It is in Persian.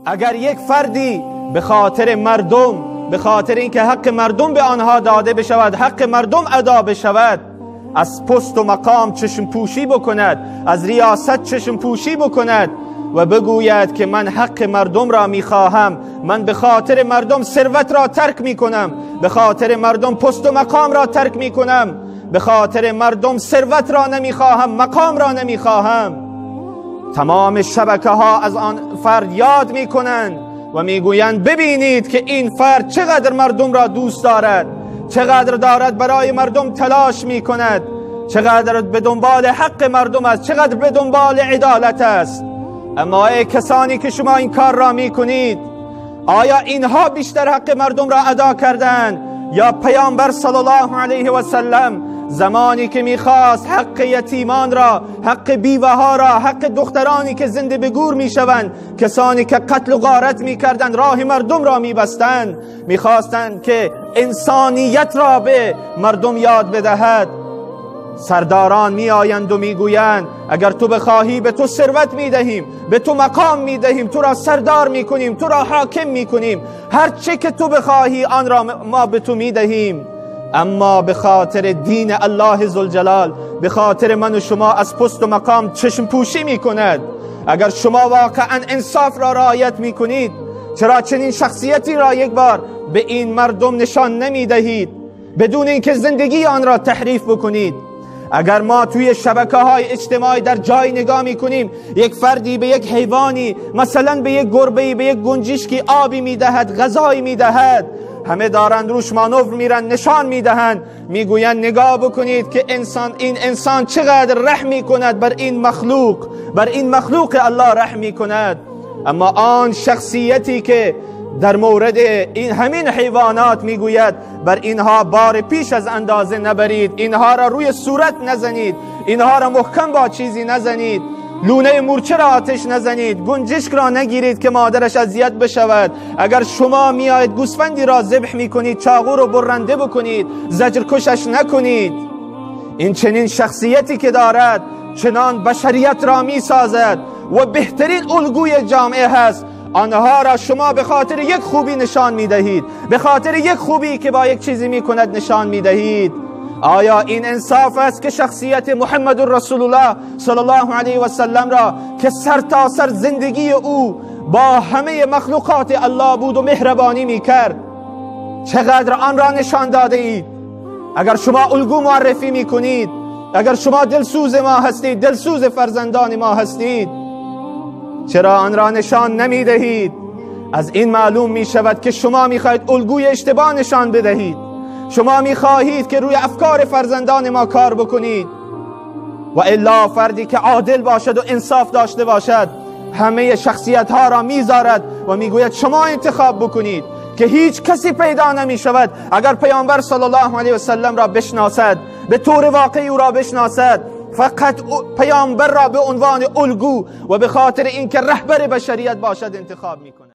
اگر یک فردی به خاطر مردم، به خاطر اینکه حق مردم به آنها داده بشود، حق مردم ادا بشود، از پست و مقام چشم پوشی بکند، از ریاست چشم پوشی بکند و بگوید که من حق مردم را میخواهم، من به خاطر مردم ثروت را ترک میکنم، به خاطر مردم پست و مقام را ترک میکنم، به خاطر مردم ثروت را نمیخواهم، مقام را نمیخواهم، تمام شبکه ها از آن فرد یاد میکنند و میگویند ببینید که این فرد چقدر مردم را دوست دارد، چقدر دارد برای مردم تلاش میکند، چقدر به دنبال حق مردم است، چقدر به دنبال عدالت است. اما ای کسانی که شما این کار را میکنید، آیا اینها بیشتر حق مردم را ادا کردند یا پیامبر صلی الله علیه و سلم زمانی که میخواست حق یتیمان را، حق بیوه ها را، حق دخترانی که زنده به گور میشوند، کسانی که قتل و غارت میکردند، راه مردم را میبستند، میخواستند که انسانیت را به مردم یاد بدهد، سرداران می آیند و می گویند اگر تو بخواهی به تو ثروت می دهیم، به تو مقام می دهیم، تو را سردار می کنیم، تو را حاکم می کنیم، هر چه که تو بخواهی آن را ما به تو می دهیم. اما به خاطر دین الله ذوالجلال، به خاطر من و شما از پست و مقام چشم پوشی می کند. اگر شما واقعا انصاف را رعایت می کنید، چرا چنین شخصیتی را یک بار به این مردم نشان نمی دهید بدون اینکه زندگی آن را تحریف بکنید؟ اگر ما توی شبکه‌های اجتماعی در جای نگاه می‌کنیم یک فردی به یک حیوانی، مثلا به یک گربه‌ای، به یک گنجشکی آبی می‌دهد، غذایی می‌دهد، همه دارند روش مانور میرن، نشان می‌دهند، میگویند نگاه بکنید که این انسان چقدر رحم می‌کند بر این مخلوق، بر این مخلوق الله رحم می‌کند. اما آن شخصیتی که در مورد این همین حیوانات میگوید بر اینها بار پیش از اندازه نبرید، اینها را روی صورت نزنید، اینها را محکم با چیزی نزنید، لونه مورچه را آتش نزنید، گنجشک را نگیرید که مادرش اذیت بشود، اگر شما میآید گوسفندی را ذبح میکنید چاقو رو برنده بکنید، زجر کشش نکنید. این چنین شخصیتی که دارد چنان بشریت را میسازد و بهترین الگوی جامعه هست، آنها را شما به خاطر یک خوبی نشان میدهید، به خاطر یک خوبی که با یک چیزی میکند نشان میدهید. آیا این انصاف است که شخصیت محمد رسول الله صلی الله علیه و سلم را که سر تا سر زندگی او با همه مخلوقات الله بود و مهربانی میکرد، چقدر آن را نشان داده اید؟ اگر شما الگو معرفی میکنید، اگر شما دلسوز ما هستید، دلسوز فرزندان ما هستید، چرا آن را نشان نمی دهید؟ از این معلوم می شود که شما می خواهید الگوی اشتباه نشان بدهید، شما می خواهید که روی افکار فرزندان ما کار بکنید. و الا فردی که عادل باشد و انصاف داشته باشد همه شخصیت ها را می زارد و می گوید شما انتخاب بکنید، که هیچ کسی پیدا نمی شود اگر پیامبر صلی الله علیه و سلم را بشناسد، به طور واقعی او را بشناسد، فقط پیامبر را به عنوان الگو و به خاطر اینکه رهبر بشریت باشد انتخاب میکنه.